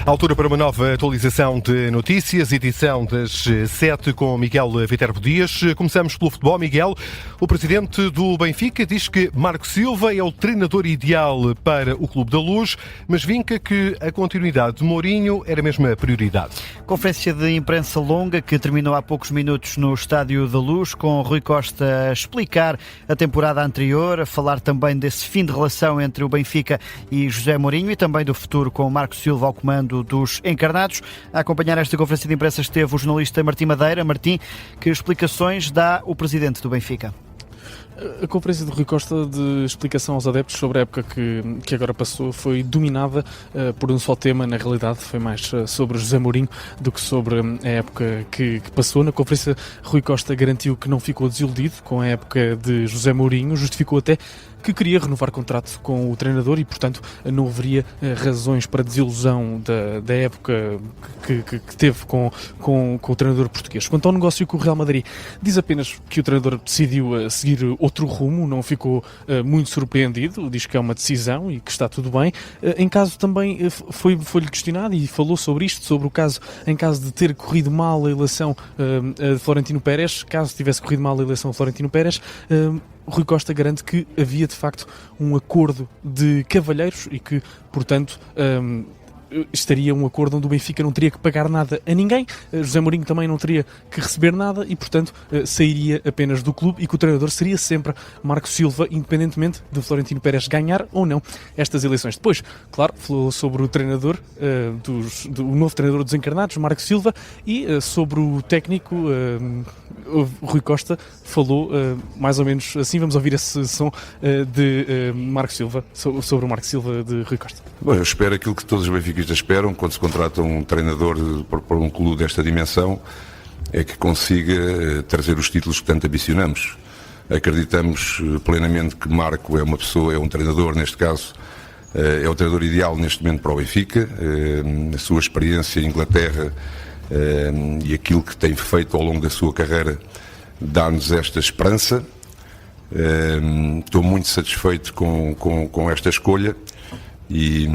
Altura para uma nova atualização de notícias, edição das 7 com Miguel Viterbo Dias. Começamos pelo futebol. Miguel, o presidente do Benfica diz que Marco Silva é o treinador ideal para o Clube da Luz, mas vinca que a continuidade de Mourinho era mesmo a prioridade. Conferência de imprensa longa que terminou há poucos minutos no Estádio da Luz, com Rui Costa a explicar a temporada anterior, a falar também desse fim de relação entre o Benfica e José Mourinho e também do futuro com Marco Silva ao comando dos encarnados. A acompanhar esta conferência de imprensa esteve o jornalista Martim Madeira. Martim, que explicações dá o presidente do Benfica? A conferência de Rui Costa de explicação aos adeptos sobre a época que agora passou foi dominada por um só tema. Na realidade foi mais sobre José Mourinho do que sobre a época que passou. Na conferência, Rui Costa garantiu que não ficou desiludido com a época de José Mourinho, justificou até que queria renovar contrato com o treinador e, portanto, não haveria razões para desilusão da época que teve com o treinador português. Quanto ao negócio com o Real Madrid, diz apenas que o treinador decidiu seguir outro rumo, não ficou muito surpreendido, diz que é uma decisão e que está tudo bem. Em caso também foi-lhe questionado e falou sobre isto, sobre o caso, em caso de ter corrido mal a eleição de Florentino Pérez, caso tivesse corrido mal a eleição de Florentino Pérez, Rui Costa garante que havia de facto um acordo de cavalheiros e que, portanto, estaria um acordo onde o Benfica não teria que pagar nada a ninguém, José Mourinho também não teria que receber nada e, portanto, sairia apenas do clube e que o treinador seria sempre Marco Silva, independentemente de Florentino Pérez ganhar ou não estas eleições. Depois, claro, falou sobre o treinador, o novo treinador dos encarnados, Marco Silva, e sobre o técnico, Rui Costa falou mais ou menos assim. Vamos ouvir esse som de Marco Silva, sobre o Marco Silva de Rui Costa. Bom, eu espero aquilo que todos os benfiquistas esperam quando se contrata um treinador para um clube desta dimensão, é que consiga trazer os títulos que tanto ambicionamos. Acreditamos plenamente que Marco é uma pessoa, é um treinador, neste caso, é o treinador ideal neste momento para o Benfica. A sua experiência em Inglaterra e aquilo que tem feito ao longo da sua carreira dá-nos esta esperança. Estou muito satisfeito com esta escolha e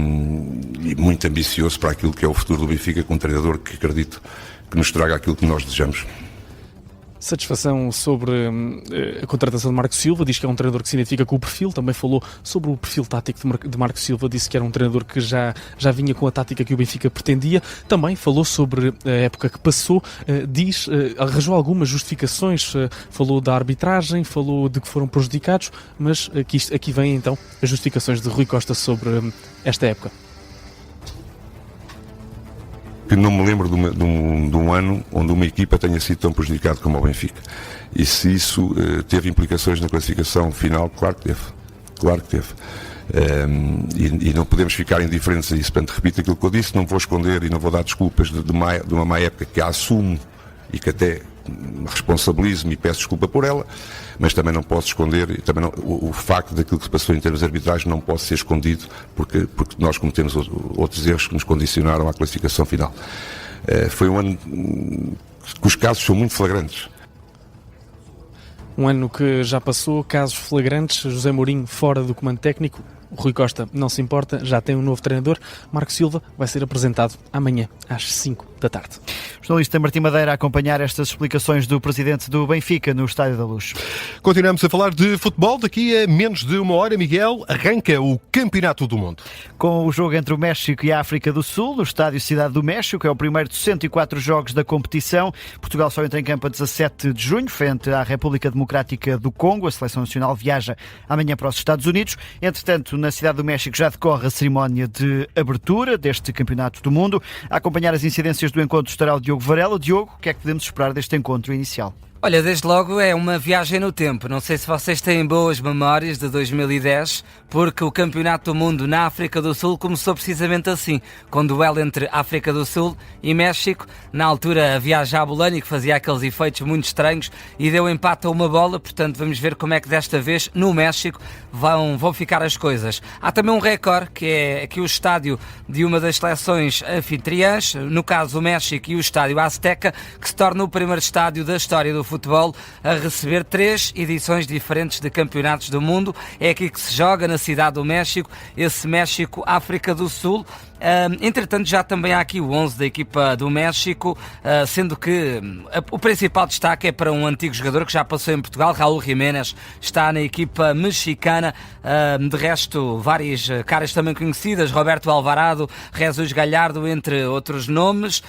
muito ambicioso para aquilo que é o futuro do Benfica, com um treinador que acredito que nos traga aquilo que nós desejamos. Satisfação sobre a contratação de Marco Silva, diz que é um treinador que se identifica com o perfil, também falou sobre o perfil tático de Marco Silva, disse que era um treinador que já vinha com a tática que o Benfica pretendia, também falou sobre a época que passou, arranjou algumas justificações, falou da arbitragem, falou de que foram prejudicados, mas aqui vem então as justificações de Rui Costa sobre esta época. Que não me lembro de um ano onde uma equipa tenha sido tão prejudicada como o Benfica. E se isso teve implicações na classificação final, claro que teve. E não podemos ficar indiferentes a isso. Portanto, repito aquilo que eu disse, não vou esconder e não vou dar desculpas de uma má época que a assumo e que até responsabilizo-me e peço desculpa por ela, mas também não posso esconder, e também não, o facto daquilo que se passou em termos de arbitragem não pode ser escondido, porque nós cometemos outros erros que nos condicionaram à classificação final. Foi um ano que os casos são muito flagrantes. Um ano que já passou, casos flagrantes, José Mourinho fora do comando técnico, Rui Costa não se importa, já tem um novo treinador, Marco Silva vai ser apresentado amanhã às 5 da tarde. O jornalista Martim Madeira a acompanhar estas explicações do presidente do Benfica no Estádio da Luz. Continuamos a falar de futebol. Daqui a menos de uma hora, Miguel, arranca o Campeonato do Mundo. Com o jogo entre o México e a África do Sul, no Estádio Cidade do México, é o primeiro de 104 jogos da competição. Portugal só entra em campo a 17 de junho, frente à República Democrática do Congo. A Seleção Nacional viaja amanhã para os Estados Unidos. Entretanto, na Cidade do México já decorre a cerimónia de abertura deste Campeonato do Mundo. A acompanhar as incidências do encontro estará o Diogo Varela. Diogo, o que é que podemos esperar deste encontro inicial? Olha, desde logo é uma viagem no tempo. Não sei se vocês têm boas memórias de 2010, porque o Campeonato do Mundo na África do Sul começou precisamente assim, com um duelo entre África do Sul e México. Na altura havia a Jabulani, que fazia aqueles efeitos muito estranhos e deu empate a uma bola. Portanto, vamos ver como é que desta vez no México vão ficar as coisas. Há também um recorde, que é aqui o estádio de uma das seleções anfitriãs, no caso o México, e o estádio Azteca, que se torna o primeiro estádio da história do futebol a receber 3 edições diferentes de campeonatos do mundo. É aqui que se joga, na Cidade do México, esse México-África do Sul. Entretanto, já também há aqui o 11 da equipa do México, sendo que o principal destaque é para um antigo jogador que já passou em Portugal, Raúl Jiménez, está na equipa mexicana. De resto, várias caras também conhecidas, Roberto Alvarado, Jesus Gallardo, entre outros nomes.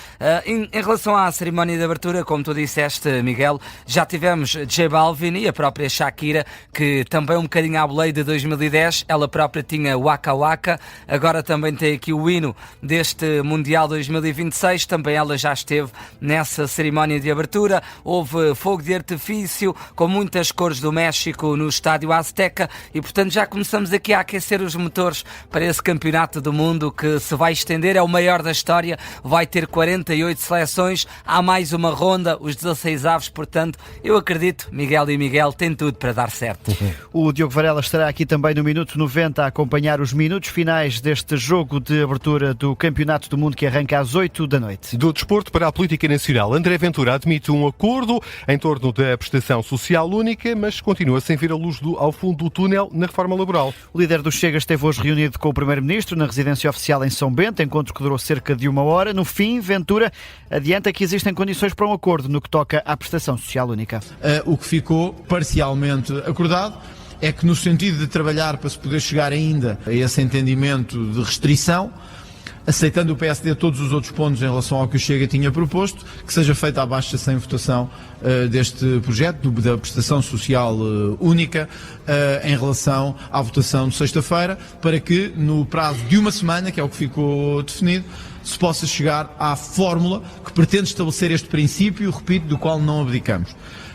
Em relação à cerimónia de abertura, como tu disseste, Miguel, já tivemos J Balvin e a própria Shakira, que também um bocadinho à boleia de 2010, ela própria tinha Waka Waka, agora também tem aqui o hino deste Mundial 2026, também ela já esteve nessa cerimónia de abertura. Houve fogo de artifício com muitas cores do México no estádio Azteca e, portanto, já começamos aqui a aquecer os motores para esse campeonato do mundo que se vai estender, é o maior da história, vai ter 48 seleções, há mais uma ronda, os 16 avos, portanto, eu acredito, Miguel e Miguel, tem tudo para dar certo. O Diogo Varela estará aqui também no minuto 90 a acompanhar os minutos finais deste jogo de abertura do Campeonato do Mundo que arranca às 8 da noite. Do desporto para a política nacional, André Ventura admite um acordo em torno da prestação social única, mas continua sem ver a luz ao fundo do túnel na reforma laboral. O líder do Chega esteve hoje reunido com o Primeiro-Ministro na residência oficial em São Bento, encontro que durou cerca de 1 hora. No fim, Ventura adianta que existem condições para um acordo no que toca à prestação social única. O que ficou parcialmente acordado é que, no sentido de trabalhar para se poder chegar ainda a esse entendimento de restrição, aceitando o PSD todos os outros pontos em relação ao que o Chega tinha proposto, que seja feita a baixa sem votação deste projeto, da prestação social única, em relação à votação de sexta-feira, para que no prazo de 1 semana, que é o que ficou definido, se possa chegar à fórmula que pretende estabelecer este princípio, repito, do qual não abdicamos.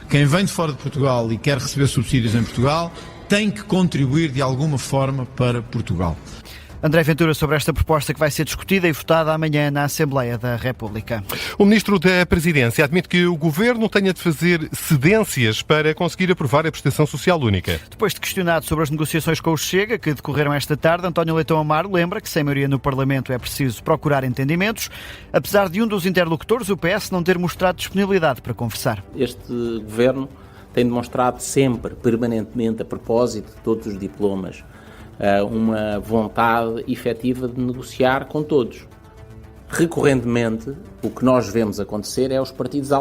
Quem vem de fora de Portugal e quer receber subsídios em Portugal tem que contribuir de alguma forma para Portugal. André Ventura sobre esta proposta que vai ser discutida e votada amanhã na Assembleia da República. O Ministro da Presidência admite que o Governo tenha de fazer cedências para conseguir aprovar a prestação social única. Depois de questionado sobre as negociações com o Chega, que decorreram esta tarde, António Leitão Amaro lembra que sem maioria no Parlamento é preciso procurar entendimentos, apesar de um dos interlocutores, o PS, não ter mostrado disponibilidade para conversar. Este Governo tem demonstrado sempre, permanentemente, a propósito de todos os diplomas, uma vontade efetiva de negociar com todos. Recorrentemente, o que nós vemos acontecer é os partidos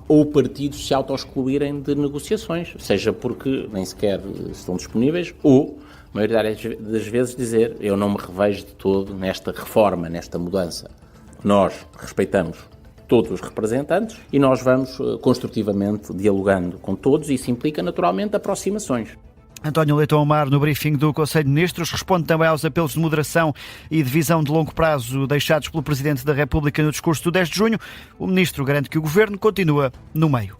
ou partidos se auto-excluírem de negociações, seja porque nem sequer estão disponíveis ou, a maioria das vezes, dizer eu não me revejo de todo nesta reforma, nesta mudança. Nós respeitamos todos os representantes e nós vamos construtivamente dialogando com todos e isso implica naturalmente aproximações. António Leitão Amaro, no briefing do Conselho de Ministros, responde também aos apelos de moderação e de visão de longo prazo deixados pelo Presidente da República no discurso do 10 de junho. O Ministro garante que o Governo continua no meio.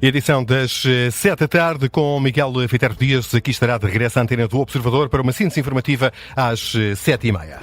Edição das 7 da tarde com Miguel Viterbo Dias. Aqui estará de regresso à antena do Observador para uma síntese informativa às 7h30.